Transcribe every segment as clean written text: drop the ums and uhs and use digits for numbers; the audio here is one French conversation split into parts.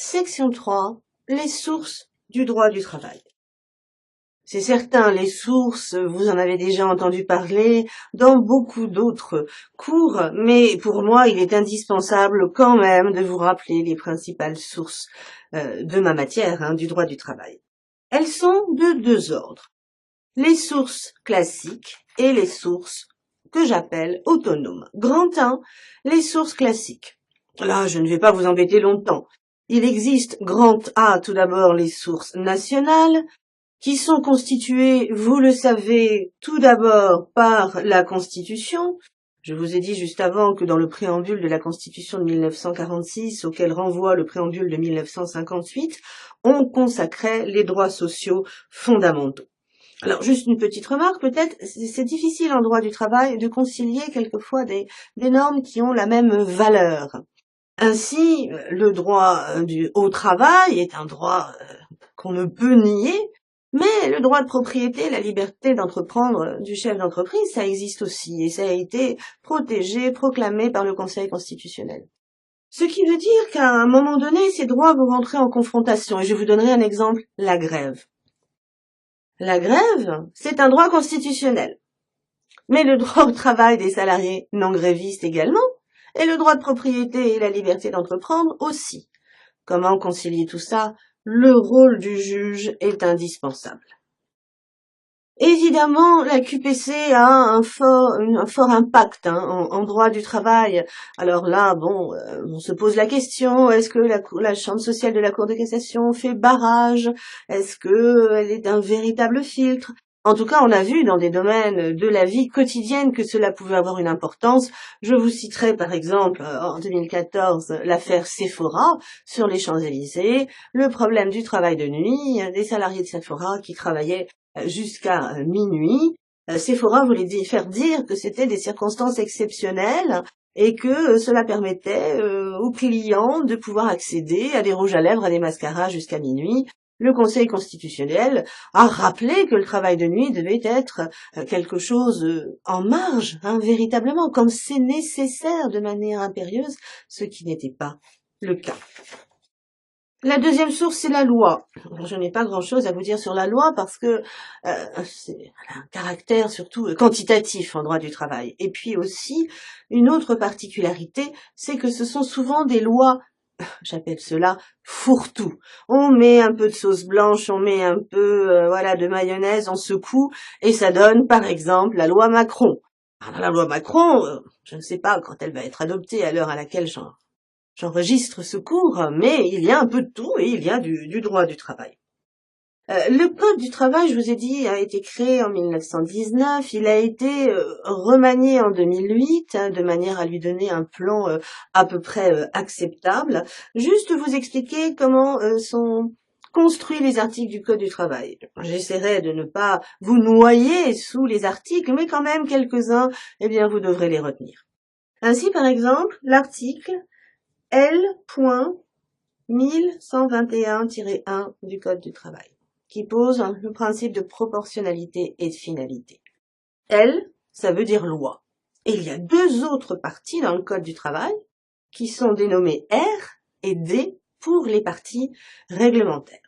Section 3. Les sources du droit du travail. C'est certain, les sources, vous en avez déjà entendu parler dans beaucoup d'autres cours, mais pour moi, il est indispensable quand même de vous rappeler les principales sources de ma matière, du droit du travail. Elles sont de deux ordres. Les sources classiques et les sources que j'appelle autonomes. Grand 1, les sources classiques. Là, je ne vais pas vous embêter longtemps. Il existe grand A, tout d'abord, les sources nationales, qui sont constituées, vous le savez, tout d'abord par la Constitution. Je vous ai dit juste avant que dans le préambule de la Constitution de 1946, auquel renvoie le préambule de 1958, on consacrait les droits sociaux fondamentaux. Alors, juste une petite remarque, peut-être, c'est difficile en droit du travail de concilier quelquefois des normes qui ont la même valeur. Ainsi, le droit au travail est un droit qu'on ne peut nier, mais le droit de propriété, la liberté d'entreprendre du chef d'entreprise, ça existe aussi, et ça a été protégé, proclamé par le Conseil constitutionnel. Ce qui veut dire qu'à un moment donné, ces droits vont rentrer en confrontation, et je vous donnerai un exemple, la grève. La grève, c'est un droit constitutionnel, mais le droit au travail des salariés non grévistes également, et le droit de propriété et la liberté d'entreprendre aussi. Comment concilier tout ça? Le rôle du juge est indispensable. Évidemment, la QPC a un fort impact en droit du travail. Alors là, on se pose la question, est-ce que la Chambre sociale de la Cour de cassation fait barrage? Est-ce qu'elle est un véritable filtre? En tout cas, on a vu dans des domaines de la vie quotidienne que cela pouvait avoir une importance. Je vous citerai par exemple en 2014 l'affaire Sephora sur les Champs-Élysées, le problème du travail de nuit, des salariés de Sephora qui travaillaient jusqu'à minuit. Sephora voulait faire dire que c'était des circonstances exceptionnelles et que cela permettait aux clients de pouvoir accéder à des rouges à lèvres, à des mascaras jusqu'à minuit. Le Conseil constitutionnel a rappelé que le travail de nuit devait être quelque chose en marge, véritablement, comme c'est nécessaire de manière impérieuse, ce qui n'était pas le cas. La deuxième source, c'est la loi. Alors, je n'ai pas grand-chose à vous dire sur la loi parce que c'est un caractère surtout quantitatif en droit du travail. Et puis aussi, une autre particularité, c'est que ce sont souvent des lois, j'appelle cela fourre-tout. On met un peu de sauce blanche, on met un peu de mayonnaise, on secoue, et ça donne, par exemple, la loi Macron. Alors, la loi Macron, je ne sais pas quand elle va être adoptée à l'heure à laquelle j'enregistre ce cours, mais il y a un peu de tout et il y a du droit du travail. Le Code du travail, je vous ai dit, a été créé en 1919, il a été remanié en 2008, de manière à lui donner un plan à peu près acceptable. Juste vous expliquer comment sont construits les articles du Code du travail. J'essaierai de ne pas vous noyer sous les articles, mais quand même quelques-uns, vous devrez les retenir. Ainsi, par exemple, l'article L.1121-1 du Code du travail, qui pose le principe de proportionnalité et de finalité. L, ça veut dire loi. Et il y a deux autres parties dans le Code du travail qui sont dénommées R et D pour les parties réglementaires.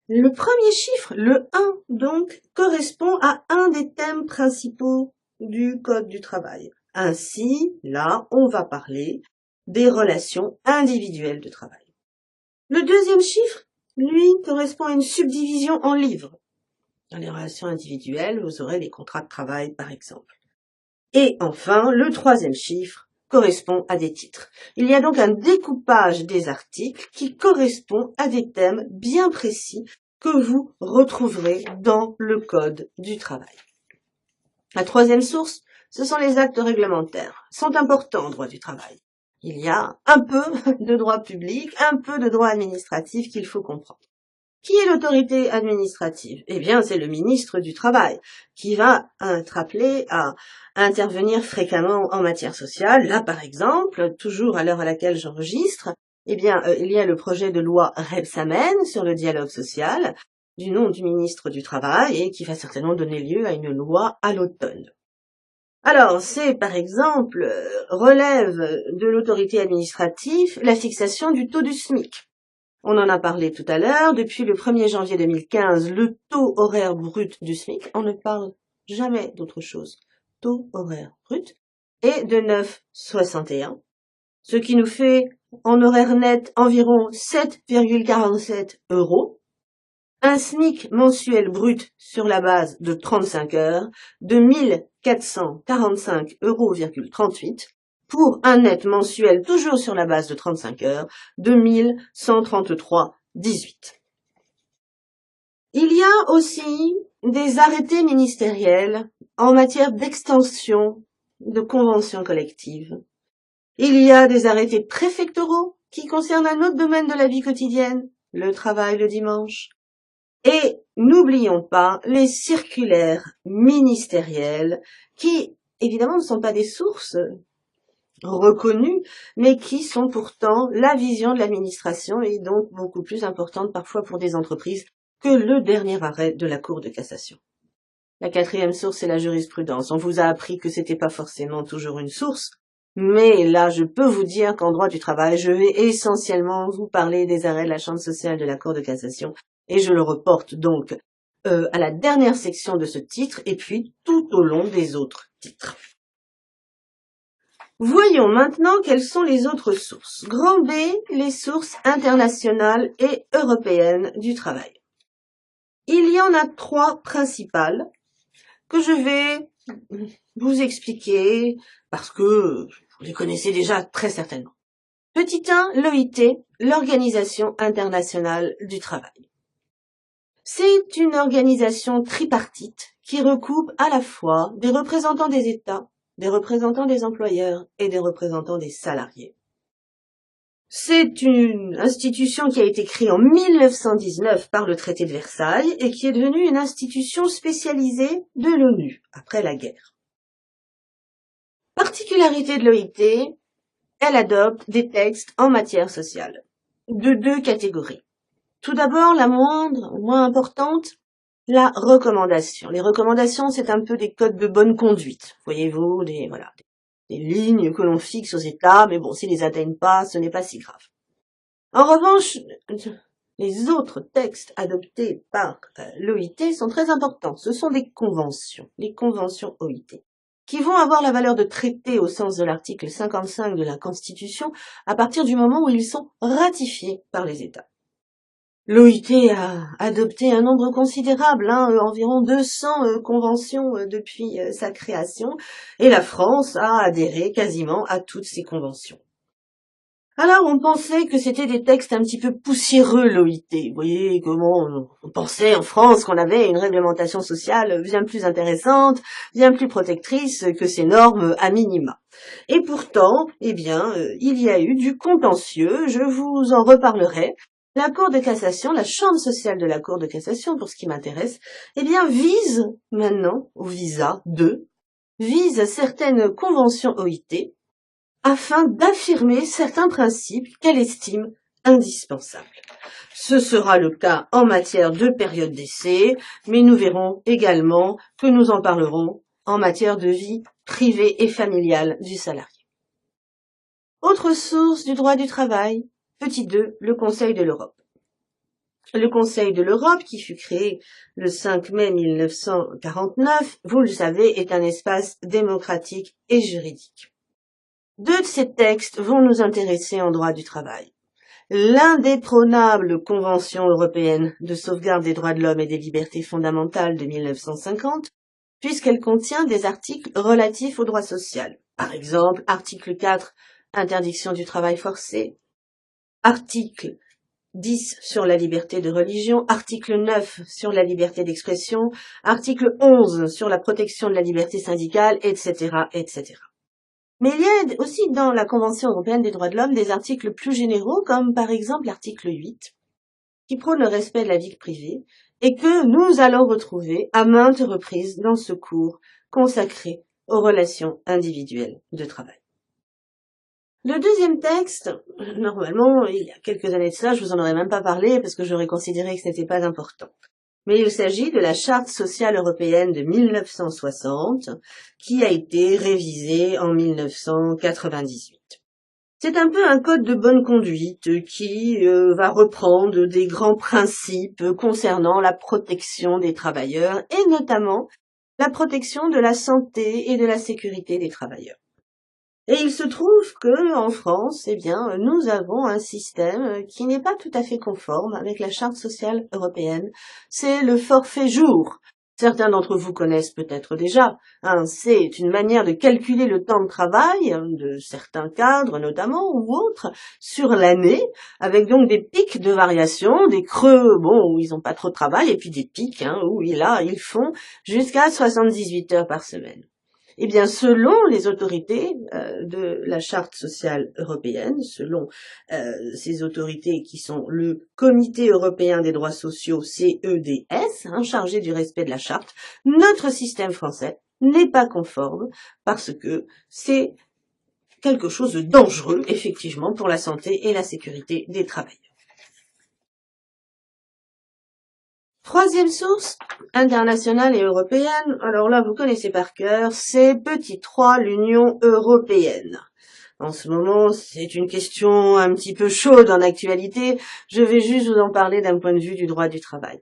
Le premier chiffre, le 1, donc, correspond à un des thèmes principaux du Code du travail. Ainsi, là, on va parler des relations individuelles de travail. Le deuxième chiffre, lui, correspond à une subdivision en livres. Dans les relations individuelles, vous aurez les contrats de travail, par exemple. Et enfin, le troisième chiffre correspond à des titres. Il y a donc un découpage des articles qui correspond à des thèmes bien précis que vous retrouverez dans le Code du travail. La troisième source, ce sont les actes réglementaires. Ils sont importants en droit du travail. Il y a un peu de droit public, un peu de droit administratif qu'il faut comprendre. Qui est l'autorité administrative? Eh bien, c'est le ministre du Travail qui va être appelé à intervenir fréquemment en matière sociale. Là, par exemple, toujours à l'heure à laquelle j'enregistre, il y a le projet de loi Rebsamen sur le dialogue social du nom du ministre du Travail et qui va certainement donner lieu à une loi à l'automne. Alors, c'est par exemple, relève de l'autorité administrative la fixation du taux du SMIC. On en a parlé tout à l'heure, depuis le 1er janvier 2015, le taux horaire brut du SMIC, on ne parle jamais d'autre chose, taux horaire brut, est de 9,61, ce qui nous fait en horaire net environ 7,47 €, un SMIC mensuel brut sur la base de 35 heures de 1445,38 € pour un net mensuel toujours sur la base de 35 heures de 1133,18 €. Il y a aussi des arrêtés ministériels en matière d'extension de conventions collectives. Il y a des arrêtés préfectoraux qui concernent un autre domaine de la vie quotidienne, le travail le dimanche. Et n'oublions pas les circulaires ministérielles qui, évidemment, ne sont pas des sources reconnues, mais qui sont pourtant la vision de l'administration et donc beaucoup plus importante parfois pour des entreprises que le dernier arrêt de la Cour de cassation. La quatrième source, c'est la jurisprudence. On vous a appris que c'était pas forcément toujours une source, mais là, je peux vous dire qu'en droit du travail, je vais essentiellement vous parler des arrêts de la Chambre sociale de la Cour de cassation, et je le reporte donc à la dernière section de ce titre, et puis tout au long des autres titres. Voyons maintenant quelles sont les autres sources. Grand B, les sources internationales et européennes du travail. Il y en a 3 principales que je vais vous expliquer parce que vous les connaissez déjà très certainement. Petit 1, l'OIT, l'Organisation internationale du travail. C'est une organisation tripartite qui recoupe à la fois des représentants des États, des représentants des employeurs et des représentants des salariés. C'est une institution qui a été créée en 1919 par le traité de Versailles et qui est devenue une institution spécialisée de l'ONU après la guerre. Particularité de l'OIT, elle adopte des textes en matière sociale de 2 catégories. Tout d'abord, la moins importante, la recommandation. Les recommandations, c'est un peu des codes de bonne conduite. Voyez-vous, des lignes que l'on fixe aux États, mais bon, s'ils les atteignent pas, ce n'est pas si grave. En revanche, les autres textes adoptés par l'OIT sont très importants. Ce sont des conventions, les conventions OIT, qui vont avoir la valeur de traité au sens de l'article 55 de la Constitution à partir du moment où ils sont ratifiés par les États. L'OIT a adopté un nombre considérable, environ 200 conventions depuis sa création, et la France a adhéré quasiment à toutes ces conventions. Alors on pensait que c'était des textes un petit peu poussiéreux, l'OIT. Vous voyez comment on pensait en France qu'on avait une réglementation sociale bien plus intéressante, bien plus protectrice que ces normes à minima. Et pourtant, il y a eu du contentieux, je vous en reparlerai. La Cour de cassation, la Chambre sociale de la Cour de cassation, pour ce qui m'intéresse, vise maintenant, au visa 2, vise certaines conventions OIT afin d'affirmer certains principes qu'elle estime indispensables. Ce sera le cas en matière de période d'essai, mais nous verrons également que nous en parlerons en matière de vie privée et familiale du salarié. Autre source du droit du travail, petit 2, le Conseil de l'Europe. Le Conseil de l'Europe, qui fut créé le 5 mai 1949, vous le savez, est un espace démocratique et juridique. 2 de ces textes vont nous intéresser en droit du travail. L'indéprenable Convention européenne de sauvegarde des droits de l'homme et des libertés fondamentales de 1950, puisqu'elle contient des articles relatifs au droit social. Par exemple, article 4, interdiction du travail forcé, article 10 sur la liberté de religion, article 9 sur la liberté d'expression, article 11 sur la protection de la liberté syndicale, etc., etc. Mais il y a aussi dans la Convention européenne des droits de l'homme des articles plus généraux, comme par exemple l'article 8, qui prône le respect de la vie privée, et que nous allons retrouver à maintes reprises dans ce cours consacré aux relations individuelles de travail. Le deuxième texte, normalement, il y a quelques années de ça, je vous en aurais même pas parlé parce que j'aurais considéré que ce n'était pas important. mais il s'agit de la Charte sociale européenne de 1960 qui a été révisée en 1998. C'est un peu un code de bonne conduite qui va reprendre des grands principes concernant la protection des travailleurs et notamment la protection de la santé et de la sécurité des travailleurs. Et il se trouve que en France, eh bien, nous avons un système qui n'est pas tout à fait conforme avec la Charte sociale européenne. C'est le forfait jour. Certains d'entre vous connaissent peut-être déjà. C'est une manière de calculer le temps de travail de certains cadres notamment ou autres sur l'année, avec donc des pics de variation, des creux, où ils n'ont pas trop de travail, et puis des pics où ils font jusqu'à 78 heures par semaine. Eh bien, selon les autorités de la Charte sociale européenne, selon ces autorités qui sont le Comité européen des droits sociaux, CEDS, chargé du respect de la Charte, notre système français n'est pas conforme parce que c'est quelque chose de dangereux, effectivement, pour la santé et la sécurité des travailleurs. Troisième source, internationale et européenne, alors là vous connaissez par cœur, c'est petit 3, l'Union européenne. En ce moment, c'est une question un petit peu chaude en actualité, je vais juste vous en parler d'un point de vue du droit du travail.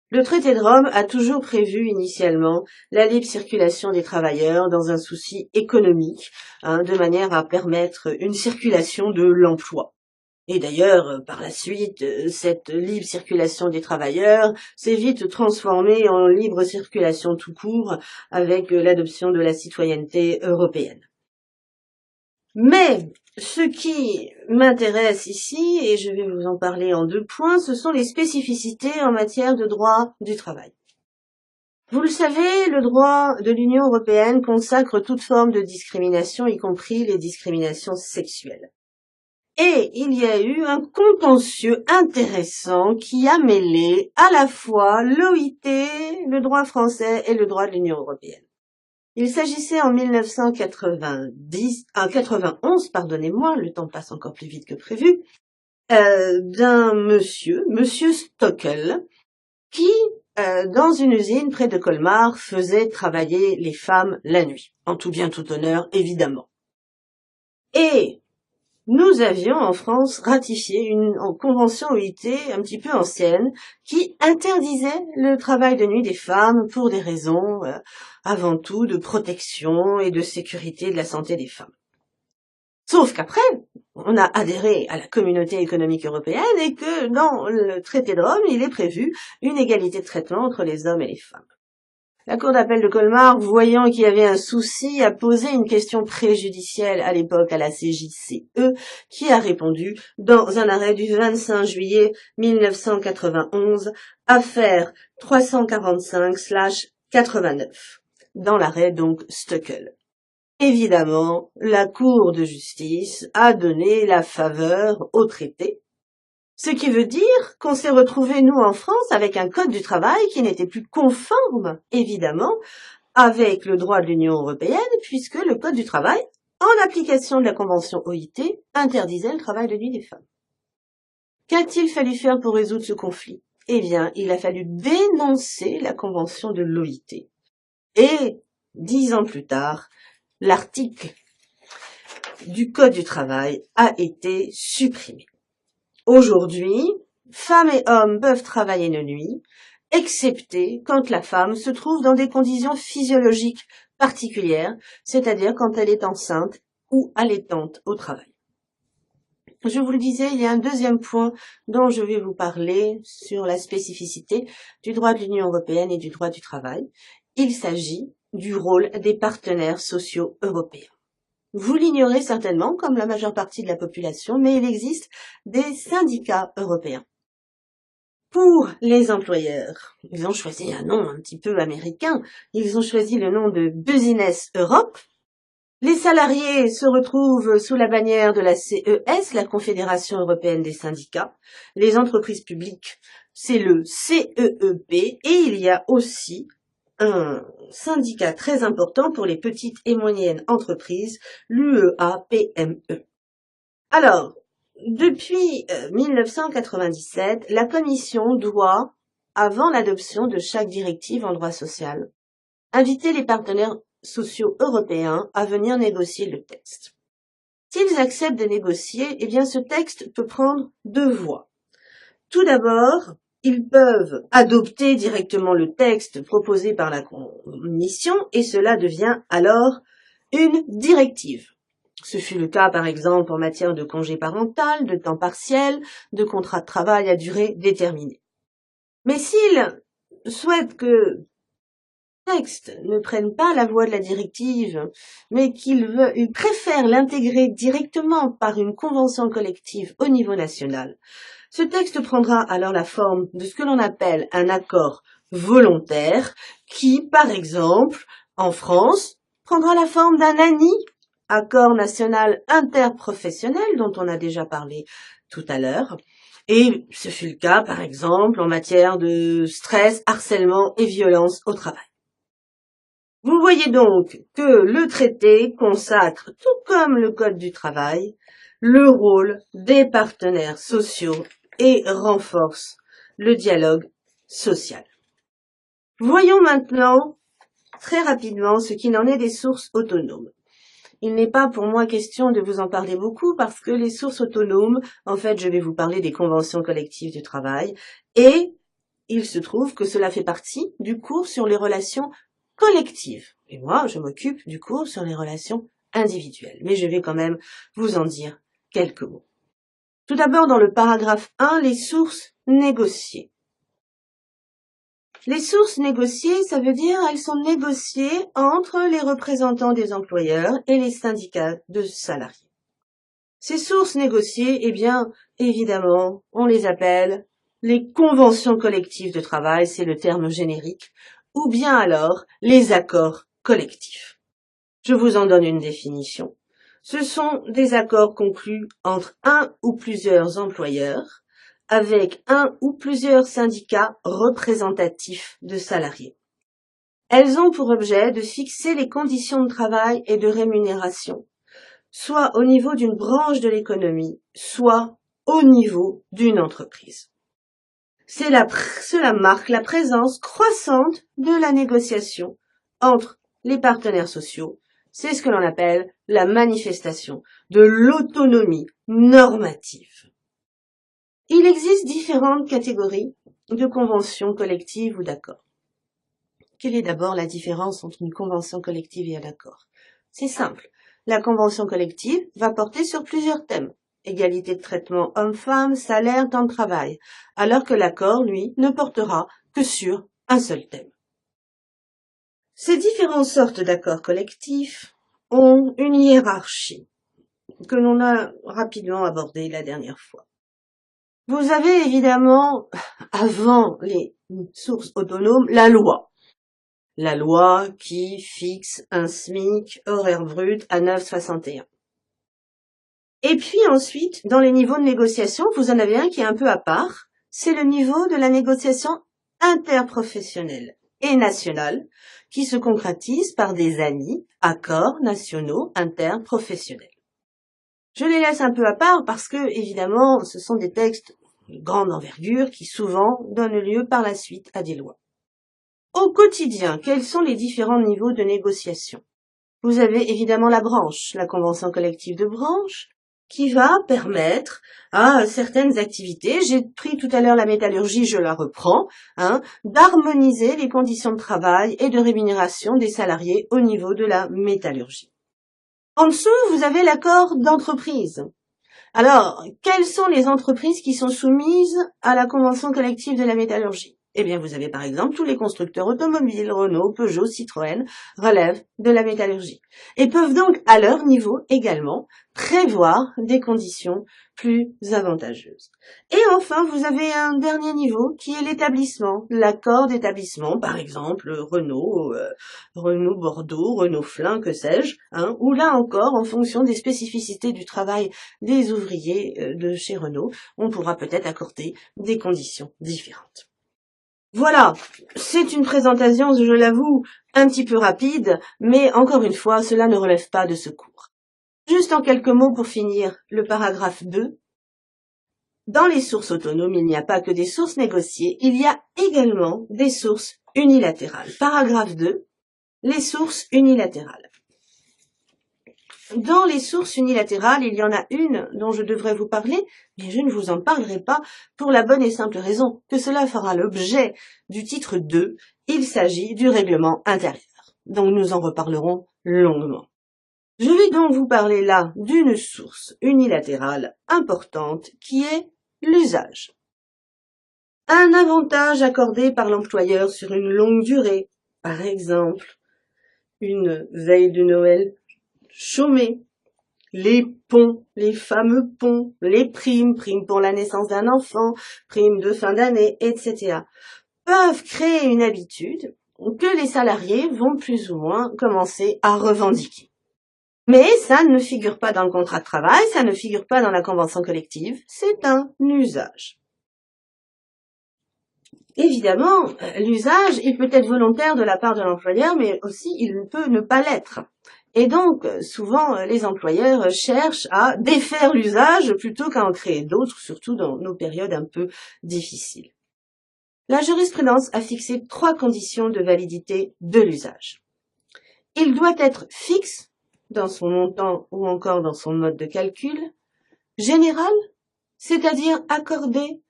Le traité de Rome a toujours prévu initialement la libre circulation des travailleurs dans un souci économique, de manière à permettre une circulation de l'emploi. Et d'ailleurs, par la suite, cette libre circulation des travailleurs s'est vite transformée en libre circulation tout court avec l'adoption de la citoyenneté européenne. Mais ce qui m'intéresse ici, et je vais vous en parler en 2 points, ce sont les spécificités en matière de droit du travail. Vous le savez, le droit de l'Union européenne consacre toute forme de discrimination, y compris les discriminations sexuelles. Et il y a eu un contentieux intéressant qui a mêlé à la fois l'OIT, le droit français et le droit de l'Union européenne. Il s'agissait en 1991, pardonnez-moi, le temps passe encore plus vite que prévu, d'un monsieur Stockel, qui, dans une usine près de Colmar, faisait travailler les femmes la nuit. En tout bien tout honneur, évidemment. Et nous avions en France ratifié une convention OIT un petit peu ancienne qui interdisait le travail de nuit des femmes pour des raisons avant tout de protection et de sécurité de la santé des femmes. Sauf qu'après, on a adhéré à la communauté économique européenne et que dans le traité de Rome, il est prévu une égalité de traitement entre les hommes et les femmes. La Cour d'appel de Colmar, voyant qu'il y avait un souci, a posé une question préjudicielle à l'époque à la CJCE, qui a répondu dans un arrêt du 25 juillet 1991, affaire 345/89, dans l'arrêt donc Stockel. Évidemment, la Cour de justice a donné la faveur au traité, ce qui veut dire qu'on s'est retrouvés, nous, en France, avec un code du travail qui n'était plus conforme, évidemment, avec le droit de l'Union européenne, puisque le code du travail, en application de la convention OIT, interdisait le travail de nuit des femmes. Qu'a-t-il fallu faire pour résoudre ce conflit? Eh bien, il a fallu dénoncer la convention de l'OIT. Et, 10 ans plus tard, l'article du code du travail a été supprimé. Aujourd'hui, femmes et hommes peuvent travailler de nuit, excepté quand la femme se trouve dans des conditions physiologiques particulières, c'est-à-dire quand elle est enceinte ou allaitante au travail. Je vous le disais, il y a un deuxième point dont je vais vous parler sur la spécificité du droit de l'Union européenne et du droit du travail. Il s'agit du rôle des partenaires sociaux européens. Vous l'ignorez certainement, comme la majeure partie de la population, mais il existe des syndicats européens. Pour les employeurs, ils ont choisi un nom un petit peu américain, ils ont choisi le nom de Business Europe. Les salariés se retrouvent sous la bannière de la CES, la Confédération européenne des syndicats. Les entreprises publiques, c'est le CEEP, et il y a aussi un syndicat très important pour les petites et moyennes entreprises, l'UEAPME. Alors, depuis 1997, la Commission doit avant l'adoption de chaque directive en droit social, inviter les partenaires sociaux européens à venir négocier le texte. S'ils acceptent de négocier, eh bien ce texte peut prendre deux voies. Tout d'abord, ils peuvent adopter directement le texte proposé par la Commission et cela devient alors une directive. Ce fut le cas par exemple en matière de congé parental, de temps partiel, de contrat de travail à durée déterminée. Mais s'ils souhaitent que le texte ne prenne pas la voie de la directive, mais qu'ils préfèrent l'intégrer directement par une convention collective au niveau national, ce texte prendra alors la forme de ce que l'on appelle un accord volontaire qui, par exemple, en France, prendra la forme d'un ANI, accord national interprofessionnel dont on a déjà parlé tout à l'heure. Et ce fut le cas, par exemple, en matière de stress, harcèlement et violence au travail. Vous voyez donc que le traité consacre, tout comme le Code du travail, le rôle des partenaires sociaux et renforce le dialogue social. Voyons maintenant très rapidement ce qu'il en est des sources autonomes. Il n'est pas pour moi question de vous en parler beaucoup parce que les sources autonomes, en fait, je vais vous parler des conventions collectives du travail et il se trouve que cela fait partie du cours sur les relations collectives. Et moi, je m'occupe du cours sur les relations individuelles. Mais je vais quand même vous en dire quelques mots. Tout d'abord, dans le paragraphe 1, les sources négociées. Les sources négociées, ça veut dire elles sont négociées entre les représentants des employeurs et les syndicats de salariés. Ces sources négociées, eh bien, évidemment, on les appelle les conventions collectives de travail, c'est le terme générique, ou bien alors les accords collectifs. Je vous en donne une définition. Ce sont des accords conclus entre un ou plusieurs employeurs avec un ou plusieurs syndicats représentatifs de salariés. Elles ont pour objet de fixer les conditions de travail et de rémunération, soit au niveau d'une branche de l'économie, soit au niveau d'une entreprise. Cela marque la présence croissante de la négociation entre les partenaires sociaux. C'est ce que l'on appelle la manifestation de l'autonomie normative. Il existe différentes catégories de conventions collectives ou d'accords. Quelle est d'abord la différence entre une convention collective et un accord? C'est simple. La convention collective va porter sur plusieurs thèmes. Égalité de traitement homme-femme, salaire, temps de travail. Alors que l'accord, lui, ne portera que sur un seul thème. Ces différentes sortes d'accords collectifs ont une hiérarchie que l'on a rapidement abordée la dernière fois. Vous avez évidemment, avant les sources autonomes, la loi. La loi qui fixe un SMIC horaire brut à 9,61. Et puis ensuite, dans les niveaux de négociation, vous en avez un qui est un peu à part, c'est le niveau de la négociation interprofessionnelle et nationale, qui se concrétise par des ANI, accords nationaux interprofessionnels. Je les laisse un peu à part parce que, évidemment, ce sont des textes de grande envergure qui souvent donnent lieu par la suite à des lois. Au quotidien, quels sont les différents niveaux de négociation? Vous avez évidemment la branche, la convention collective de branche, qui va permettre à certaines activités, j'ai pris tout à l'heure la métallurgie, je la reprends, d'harmoniser les conditions de travail et de rémunération des salariés au niveau de la métallurgie. En dessous, vous avez l'accord d'entreprise. Alors, quelles sont les entreprises qui sont soumises à la convention collective de la métallurgie? Eh bien, vous avez par exemple tous les constructeurs automobiles, Renault, Peugeot, Citroën, relèvent de la métallurgie et peuvent donc à leur niveau également prévoir des conditions plus avantageuses. Et enfin, vous avez un dernier niveau qui est l'établissement, l'accord d'établissement, par exemple Renault, Renault Bordeaux, Renault Flin, que sais-je, ou là encore, en fonction des spécificités du travail des ouvriers de chez Renault, on pourra peut-être accorder des conditions différentes. Voilà, c'est une présentation, je l'avoue, un petit peu rapide, mais encore une fois, cela ne relève pas de ce cours. Juste en quelques mots pour finir le paragraphe 2. Dans les sources autonomes, il n'y a pas que des sources négociées, il y a également des sources unilatérales. Paragraphe 2, les sources unilatérales. Dans les sources unilatérales, il y en a une dont je devrais vous parler, mais je ne vous en parlerai pas pour la bonne et simple raison que cela fera l'objet du titre 2. Il s'agit du règlement intérieur. Donc nous en reparlerons longuement. Je vais donc vous parler là d'une source unilatérale importante qui est l'usage. Un avantage accordé par l'employeur sur une longue durée, par exemple une veille de Noël chômée, les ponts, les fameux ponts, les primes pour la naissance d'un enfant, primes de fin d'année, etc., peuvent créer une habitude que les salariés vont plus ou moins commencer à revendiquer. Mais ça ne figure pas dans le contrat de travail, ça ne figure pas dans la convention collective, c'est un usage. Évidemment, l'usage, il peut être volontaire de la part de l'employeur, mais aussi il peut ne pas l'être. Et donc, souvent, les employeurs cherchent à défaire l'usage plutôt qu'à en créer d'autres, surtout dans nos périodes un peu difficiles. La jurisprudence a fixé 3 conditions de validité de l'usage. Il doit être fixe dans son montant ou encore dans son mode de calcul, général, c'est-à-dire accordé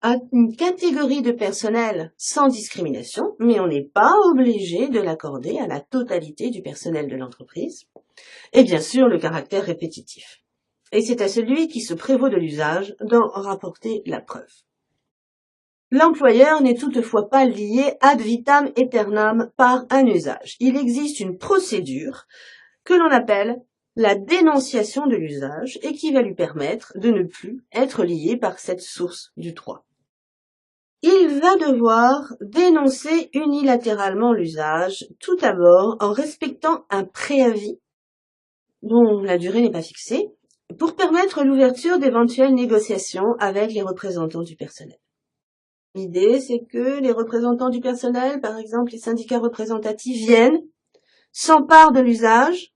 à une catégorie de personnel sans discrimination, mais on n'est pas obligé de l'accorder à la totalité du personnel de l'entreprise, et bien sûr le caractère répétitif. Et c'est à celui qui se prévaut de l'usage d'en rapporter la preuve. L'employeur n'est toutefois pas lié ad vitam aeternam par un usage. Il existe une procédure que l'on appelle la dénonciation de l'usage et qui va lui permettre de ne plus être lié par cette source du 3. Il va devoir dénoncer unilatéralement l'usage, tout d'abord en respectant un préavis dont la durée n'est pas fixée, pour permettre l'ouverture d'éventuelles négociations avec les représentants du personnel. L'idée, c'est que les représentants du personnel, par exemple les syndicats représentatifs, viennent, s'emparent de l'usage,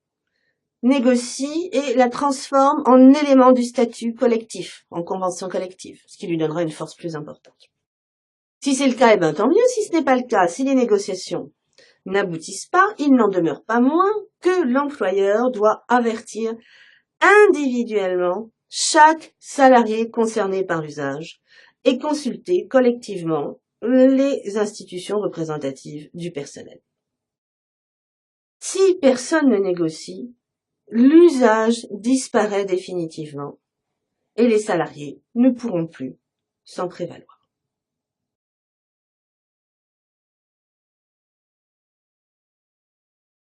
négocient et la transforment en élément du statut collectif, en convention collective, ce qui lui donnera une force plus importante. Si c'est le cas, eh bien tant mieux. Si ce n'est pas le cas, si les négociations n'aboutissent pas, il n'en demeure pas moins que l'employeur doit avertir individuellement chaque salarié concerné par l'usage et consulter collectivement les institutions représentatives du personnel. Si personne ne négocie, l'usage disparaît définitivement et les salariés ne pourront plus s'en prévaloir.